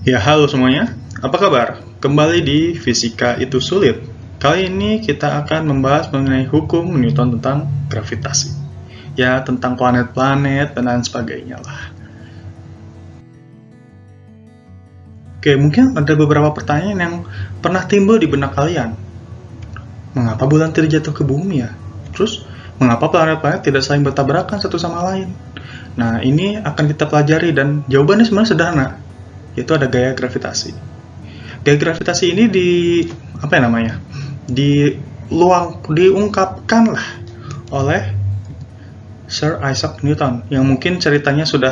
Ya, halo semuanya. Apa kabar? Kembali di Fisika Itu Sulit. Kali ini kita akan membahas mengenai hukum Newton tentang gravitasi. Ya, tentang planet-planet dan lain sebagainya lah. Oke, mungkin ada beberapa pertanyaan yang pernah timbul di benak kalian. Mengapa bulan tidak jatuh ke bumi ya? Terus, mengapa planet-planet tidak saling bertabrakan satu sama lain? Nah, ini akan kita pelajari dan jawabannya sebenarnya sederhana, yaitu ada gaya gravitasi. Gaya gravitasi ini diungkapkan lah oleh Sir Isaac Newton, yang mungkin ceritanya sudah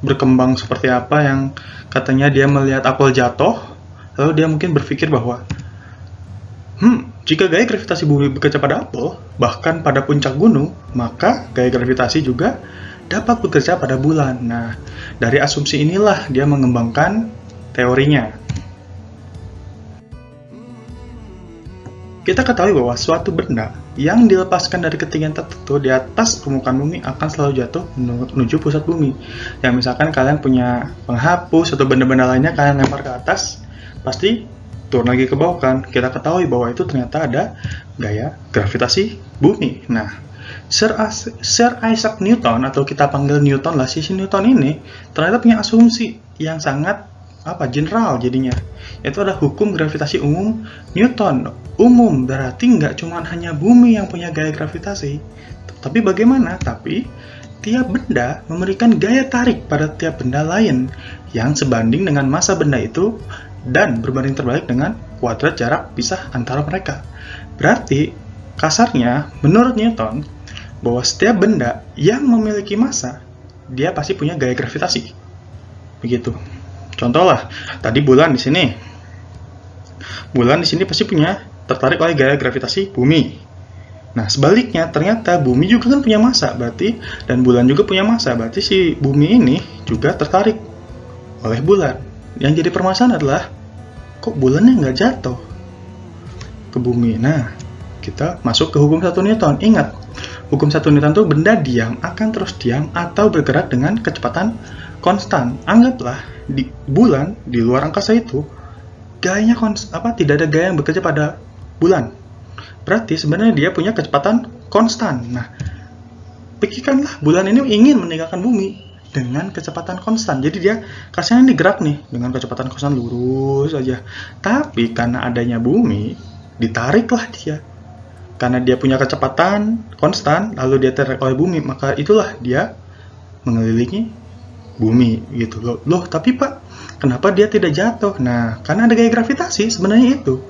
berkembang seperti apa, yang katanya dia melihat apel jatuh, lalu dia mungkin berpikir bahwa jika gaya gravitasi bumi bekerja pada apel, bahkan pada puncak gunung, maka gaya gravitasi juga dapat bekerja pada bulan. Nah, dari asumsi inilah dia mengembangkan teorinya. Kita ketahui bahwa suatu benda yang dilepaskan dari ketinggian tertentu di atas permukaan bumi akan selalu jatuh menuju pusat bumi. Ya, misalkan kalian punya penghapus atau benda-benda lainnya kalian lempar ke atas, pasti turun lagi ke bawah kan. Kita ketahui bahwa itu ternyata ada gaya gravitasi bumi. Nah, Sir Isaac Newton, atau kita panggil Newton lah, si Newton ini ternyata punya asumsi yang sangat general jadinya. Itu ada hukum gravitasi umum Newton. Umum berarti nggak cuma hanya bumi yang punya gaya gravitasi, tapi bagaimana? Tapi tiap benda memberikan gaya tarik pada tiap benda lain yang sebanding dengan massa benda itu dan berbanding terbalik dengan kuadrat jarak pisah antara mereka. Berarti kasarnya menurut Newton bahwa setiap benda yang memiliki massa dia pasti punya gaya gravitasi. Begitu. Contoh lah, tadi bulan di sini. Bulan di sini pasti punya tertarik oleh gaya gravitasi bumi. Nah, sebaliknya ternyata bumi juga kan punya massa, berarti, dan bulan juga punya massa, berarti si bumi ini juga tertarik oleh bulan. Yang jadi permasalahan adalah kok bulannya nggak jatuh ke bumi. Nah, kita masuk ke hukum 1 Newton. Ingat, hukum 1 Newton itu benda diam akan terus diam atau bergerak dengan kecepatan konstan. Anggaplah di bulan, di luar angkasa itu gayanya tidak ada gaya yang bekerja pada bulan. Berarti sebenarnya dia punya kecepatan konstan. Nah, pikirkanlah bulan ini ingin meninggalkan bumi dengan kecepatan konstan. Jadi dia kasihnya ini gerak nih dengan kecepatan konstan lurus aja. Tapi karena adanya bumi, ditariklah dia. Karena dia punya kecepatan konstan, lalu dia tarik oleh bumi, maka itulah dia mengelilingi bumi gitu loh. Loh, tapi Pak, kenapa dia tidak jatuh? Nah, karena ada gaya gravitasi sebenarnya itu.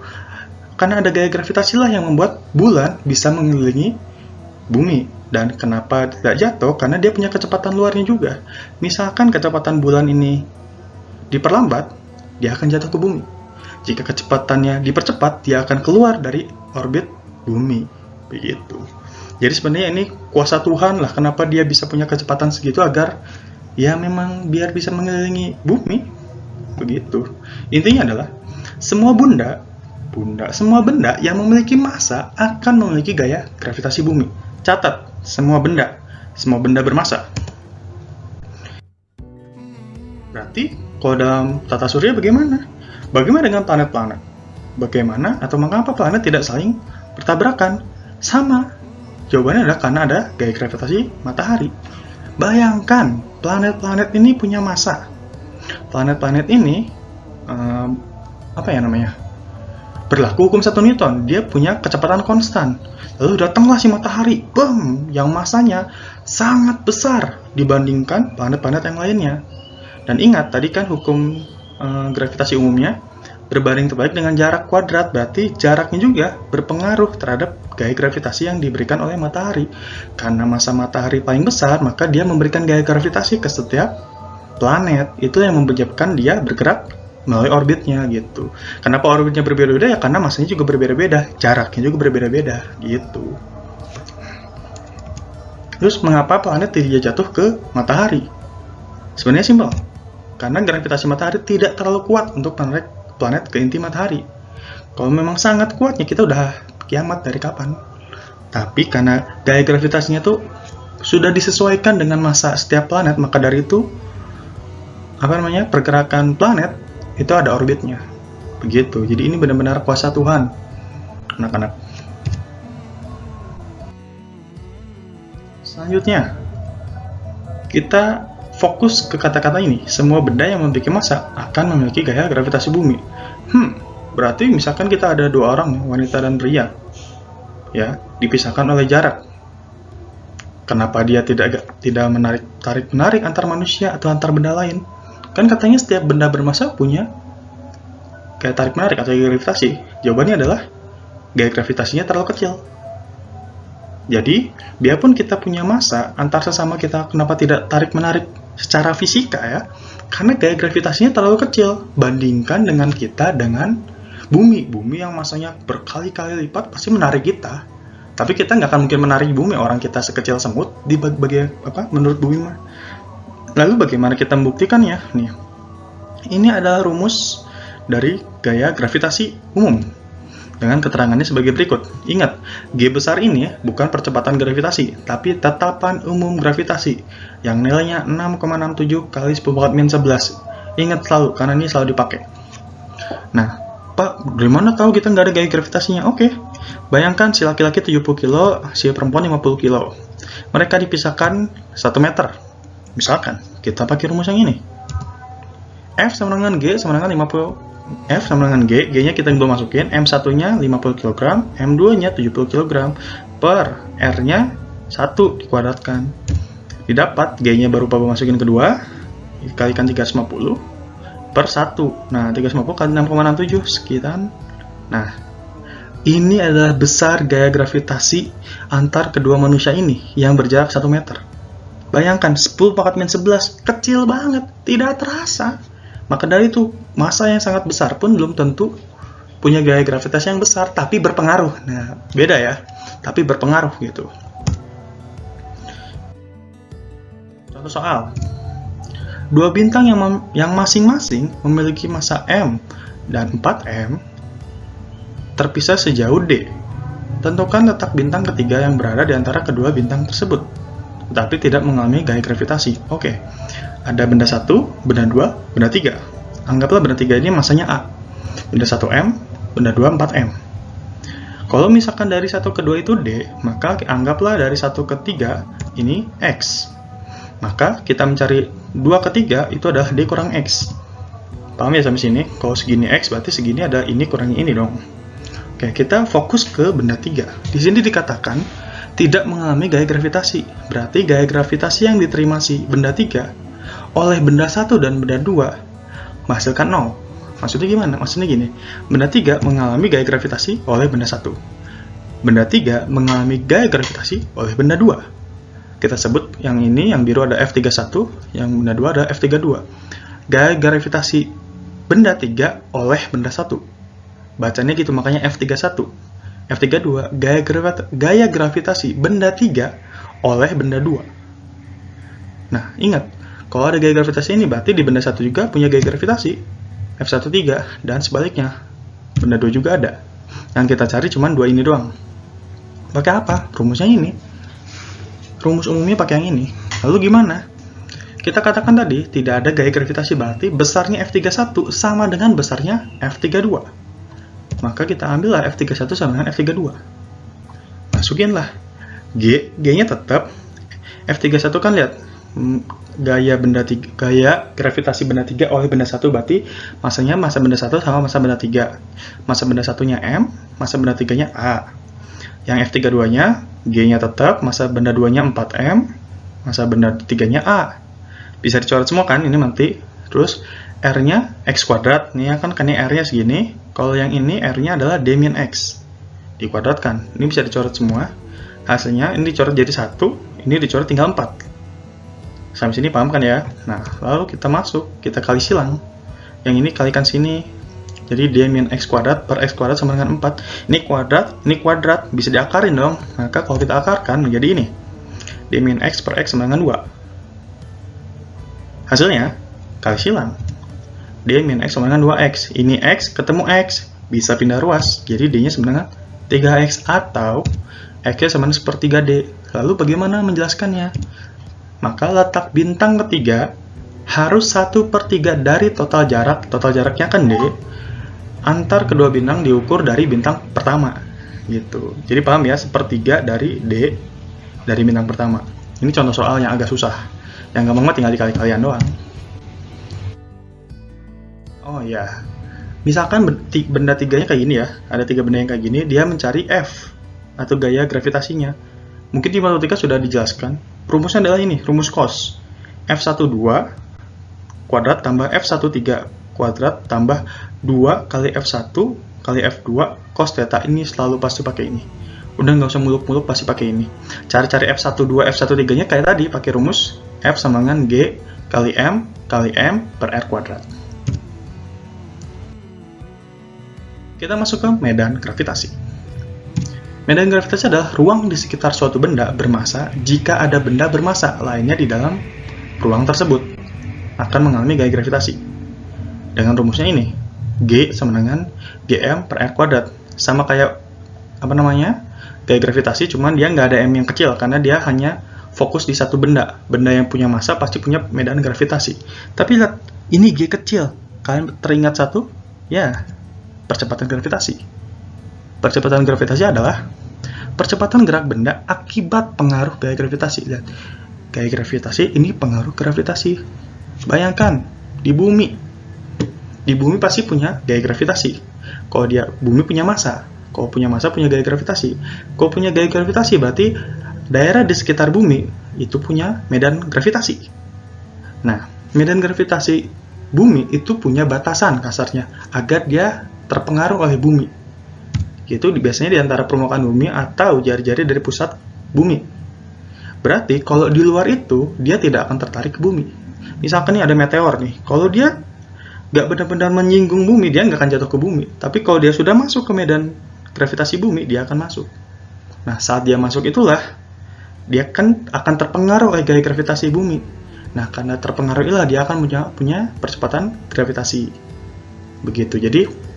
Karena ada gaya gravitasi lah yang membuat bulan bisa mengelilingi bumi. Dan kenapa tidak jatuh? Karena dia punya kecepatan luarnya juga. Misalkan kecepatan bulan ini diperlambat, dia akan jatuh ke bumi. Jika kecepatannya dipercepat, dia akan keluar dari orbit bumi. Begitu. Jadi sebenarnya ini kuasa Tuhan lah, kenapa dia bisa punya kecepatan segitu, agar ya memang biar bisa mengelilingi bumi. Begitu. Intinya adalah semua benda yang memiliki massa akan memiliki gaya gravitasi bumi. Catat, semua benda bermassa. Berarti kalau dalam tata surya bagaimana? Bagaimana dengan planet-planet? Bagaimana atau mengapa planet tidak saling bertabrakan? Sama. Jawabannya adalah karena ada gaya gravitasi matahari. Bayangkan, planet-planet ini punya massa. Planet-planet ini berlaku hukum 1 Newton. Dia punya kecepatan konstan. Lalu datanglah si matahari, yang massanya sangat besar dibandingkan planet-planet yang lainnya. Dan ingat, tadi kan hukum gravitasi umumnya berbanding terbalik dengan jarak kuadrat, berarti jaraknya juga berpengaruh terhadap gaya gravitasi yang diberikan oleh matahari. Karena massa matahari paling besar, maka dia memberikan gaya gravitasi ke setiap planet. Itu yang menyebabkan dia bergerak melalui orbitnya gitu. Kenapa orbitnya berbeda-beda? Ya karena massanya juga berbeda-beda, jaraknya juga berbeda-beda gitu. Terus mengapa planet tidak jatuh ke matahari? Sebenarnya simpel. Karena gravitasi matahari tidak terlalu kuat untuk menarik planet ke inti matahari. Kalau memang sangat kuatnya, kita udah kiamat dari kapan. Tapi karena gaya gravitasinya tuh sudah disesuaikan dengan massa setiap planet, maka dari itu pergerakan planet itu ada orbitnya. Begitu. Jadi ini benar-benar kuasa Tuhan, anak-anak. Selanjutnya, kita fokus ke kata-kata ini. Semua benda yang memiliki massa akan memiliki gaya gravitasi bumi. Berarti misalkan kita ada dua orang, wanita dan pria, ya, dipisahkan oleh jarak. Kenapa dia tidak tarik-menarik antar manusia atau antar benda lain? Kan katanya setiap benda bermassa punya gaya tarik-menarik atau gaya gravitasi. Jawabannya adalah gaya gravitasinya terlalu kecil. Jadi, biarpun kita punya massa, antar sesama kita kenapa tidak tarik-menarik secara fisika ya? Karena gaya gravitasinya terlalu kecil. Bandingkan dengan kita dengan bumi. Bumi yang massanya berkali-kali lipat pasti menarik kita. Tapi kita nggak akan mungkin menarik bumi, orang kita sekecil semut menurut bumi mah. Lalu bagaimana kita membuktikannya? Nih, ini adalah rumus dari gaya gravitasi umum dengan keterangannya sebagai berikut. Ingat, G besar ini bukan percepatan gravitasi, tapi tetapan umum gravitasi yang nilainya 6,67 kali 10⁻11. Ingat selalu, karena ini selalu dipakai. Nah, Pak, dari mana tahu kita nggak ada gaya gravitasinya? Oke, bayangkan si laki-laki 70 kilo, si perempuan 50 kilo. Mereka dipisahkan 1 meter. Misalkan, kita pakai rumus yang ini. F sama dengan G sama dengan 50. F sama dengan G, G-nya kita belum masukin, M1-nya 50 kg, M2-nya 70 kg, per R-nya 1 dikuadratkan. Didapat, G-nya baru masukin kedua, dikalikan 350, per 1. Nah, 350 kali 6,67, sekian. Nah, ini adalah besar gaya gravitasi antar kedua manusia ini, yang berjarak 1 meter. Bayangkan, 10⁻11, kecil banget, tidak terasa. Maka dari itu, massa yang sangat besar pun belum tentu punya gaya gravitasi yang besar, tapi berpengaruh. Nah, beda ya, tapi berpengaruh gitu. Contoh soal. Dua bintang yang masing-masing memiliki massa M dan 4M terpisah sejauh D. Tentukan letak bintang ketiga yang berada di antara kedua bintang tersebut, tetapi tidak mengalami gaya gravitasi. Oke. Ada benda 1, benda 2, benda 3. Anggaplah benda 3 ini massanya A. Benda 1 M, benda 2 4M. Kalau misalkan dari 1 ke 2 itu D, maka anggaplah dari 1 ke 3 ini X. Maka kita mencari 2 ke 3 itu adalah D kurang X. Paham ya sampai sini? Kalau segini X berarti segini ada ini kurangi ini dong. Oke, kita fokus ke benda 3. Di sini dikatakan tidak mengalami gaya gravitasi. Berarti gaya gravitasi yang diterima si benda 3 oleh benda 1 dan benda 2 menghasilkan 0. Maksudnya gimana? Maksudnya gini, benda 3 mengalami gaya gravitasi oleh benda 1. Benda 3 mengalami gaya gravitasi oleh benda 2. Kita sebut yang ini, yang biru ada F31, yang benda 2 ada F32. Gaya gravitasi benda 3 oleh benda 1. Bacanya gitu, makanya F31. F32, gaya gravitasi benda 3 oleh benda 2. Nah, ingat, kalau ada gaya gravitasi ini, berarti di benda 1 juga punya gaya gravitasi, F13, dan sebaliknya, benda 2 juga ada. Yang kita cari cuma 2 ini doang. Pakai apa? Rumusnya ini. Rumus umumnya pakai yang ini. Lalu gimana? Kita katakan tadi, tidak ada gaya gravitasi, berarti besarnya F31 sama dengan besarnya F32. Maka kita ambillah F31 sama dengan F32. Masukinlah. G-nya tetap. F31 kan lihat, gaya gravitasi benda 3 oleh benda 1 berarti massa benda 1 sama massa benda 3. Massa benda 1-nya M, massa benda 3-nya A. Yang F32-nya G-nya tetap, massa benda 2-nya 4M, massa benda 3-nya A. Bisa dicoret semua kan ini nanti. Terus R-nya X kuadrat. Ini kan R-nya segini. Kalau yang ini R-nya adalah D min X. Dikuadratkan. Ini bisa dicoret semua. Hasilnya ini dicoret jadi 1, ini dicoret tinggal 4. Sampai sini paham kan ya? Nah, lalu kita masuk, kita kali silang. Yang ini kalikan sini. Jadi D min X kuadrat per X kuadrat sama dengan 4. Ini kuadrat, bisa diakarin dong. Maka kalau kita akarkan menjadi ini. D min X per X sama dengan 2. Hasilnya, kali silang. D min X sama dengan 2X. Ini X ketemu X. Bisa pindah ruas. Jadi D-nya sama dengan 3X atau X-nya sama dengan sepertiga D. Lalu bagaimana menjelaskannya? Maka letak bintang ketiga harus 1/3 dari total jaraknya kan D, antar kedua bintang diukur dari bintang pertama, gitu. Jadi paham ya, 1/3 dari D dari bintang pertama. Ini contoh soal yang agak susah. Yang gampang mah tinggal dikali kalian doang. Oh ya, misalkan benda tiganya kayak gini ya, ada 3 benda yang kayak gini, dia mencari F atau gaya gravitasinya. Mungkin di matematika sudah dijelaskan. Rumusnya adalah ini, rumus cos. F12 kuadrat tambah F13 kuadrat tambah 2 kali F1 kali F2 cos theta. Ini selalu pasti pakai ini. Udah nggak usah muluk-muluk, pasti pakai ini. Cari-cari F12, F13-nya kayak tadi, pakai rumus F sama dengan G kali M per R kuadrat. Kita masuk ke medan gravitasi. Medan gravitasi adalah ruang di sekitar suatu benda bermassa jika ada benda bermassa lainnya di dalam ruang tersebut akan mengalami gaya gravitasi. Dengan rumusnya ini, G sama dengan Gm per R kuadrat. Sama kayak gaya gravitasi, cuman dia nggak ada M yang kecil karena dia hanya fokus di satu benda. Benda yang punya massa pasti punya medan gravitasi. Tapi lihat, ini G kecil. Kalian teringat satu? Ya, percepatan gravitasi. Percepatan gravitasi adalah percepatan gerak benda akibat pengaruh gaya gravitasi. Lihat, gaya gravitasi ini pengaruh gravitasi. Bayangkan, di bumi. Di bumi pasti punya gaya gravitasi. Kalau bumi punya massa. Kalau punya massa punya gaya gravitasi. Kalau punya gaya gravitasi berarti daerah di sekitar bumi itu punya medan gravitasi. Nah, medan gravitasi bumi itu punya batasan kasarnya agar dia terpengaruh oleh bumi. Itu biasanya di antara permukaan bumi atau jari-jari dari pusat bumi. Berarti kalau di luar itu dia tidak akan tertarik ke bumi. Misalkan nih ada meteor nih, kalau dia nggak benar-benar menyinggung bumi, dia nggak akan jatuh ke bumi. Tapi kalau dia sudah masuk ke medan gravitasi bumi, dia akan masuk. Nah, saat dia masuk itulah dia akan terpengaruh oleh gaya gravitasi bumi. Nah, karena terpengaruh itulah dia akan punya percepatan gravitasi. Begitu. Jadi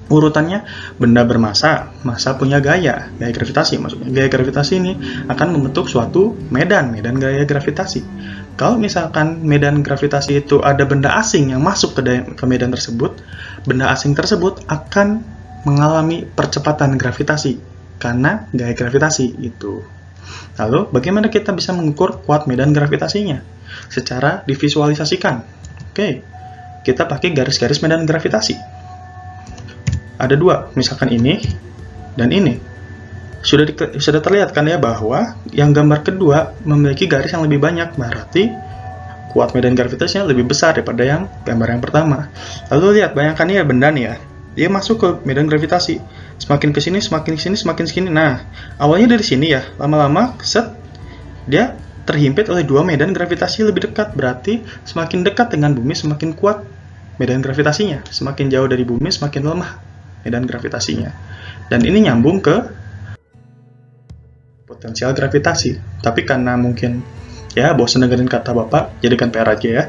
urutannya, benda bermassa, massa punya gaya gravitasi. Maksudnya gaya gravitasi ini akan membentuk suatu medan gaya gravitasi. Kalau misalkan medan gravitasi itu ada benda asing yang masuk ke medan tersebut, benda asing tersebut akan mengalami percepatan gravitasi karena gaya gravitasi itu. Lalu, bagaimana kita bisa mengukur kuat medan gravitasinya? Secara divisualisasikan. Oke, kita pakai garis-garis medan gravitasi. Ada 2, misalkan ini dan ini. Sudah terlihat kan ya bahwa yang gambar kedua memiliki garis yang lebih banyak, berarti kuat medan gravitasinya lebih besar daripada yang gambar yang pertama. Lalu lihat, bayangkan ya benda nih ya, dia masuk ke medan gravitasi, semakin ke sini, semakin sini, semakin sini. Nah, awalnya dari sini ya, lama-lama dia terhimpit oleh 2 medan gravitasi lebih dekat. Berarti semakin dekat dengan bumi semakin kuat medan gravitasinya, semakin jauh dari bumi semakin lemah medan gravitasinya. Dan ini nyambung ke potensial gravitasi. Tapi karena mungkin ya bosan dengerin kata Bapak, jadikan PR aja ya.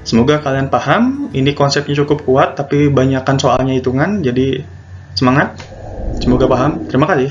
Semoga kalian paham, ini konsepnya cukup kuat, tapi banyakkan soalnya hitungan, jadi semangat. Semoga paham. Terima kasih.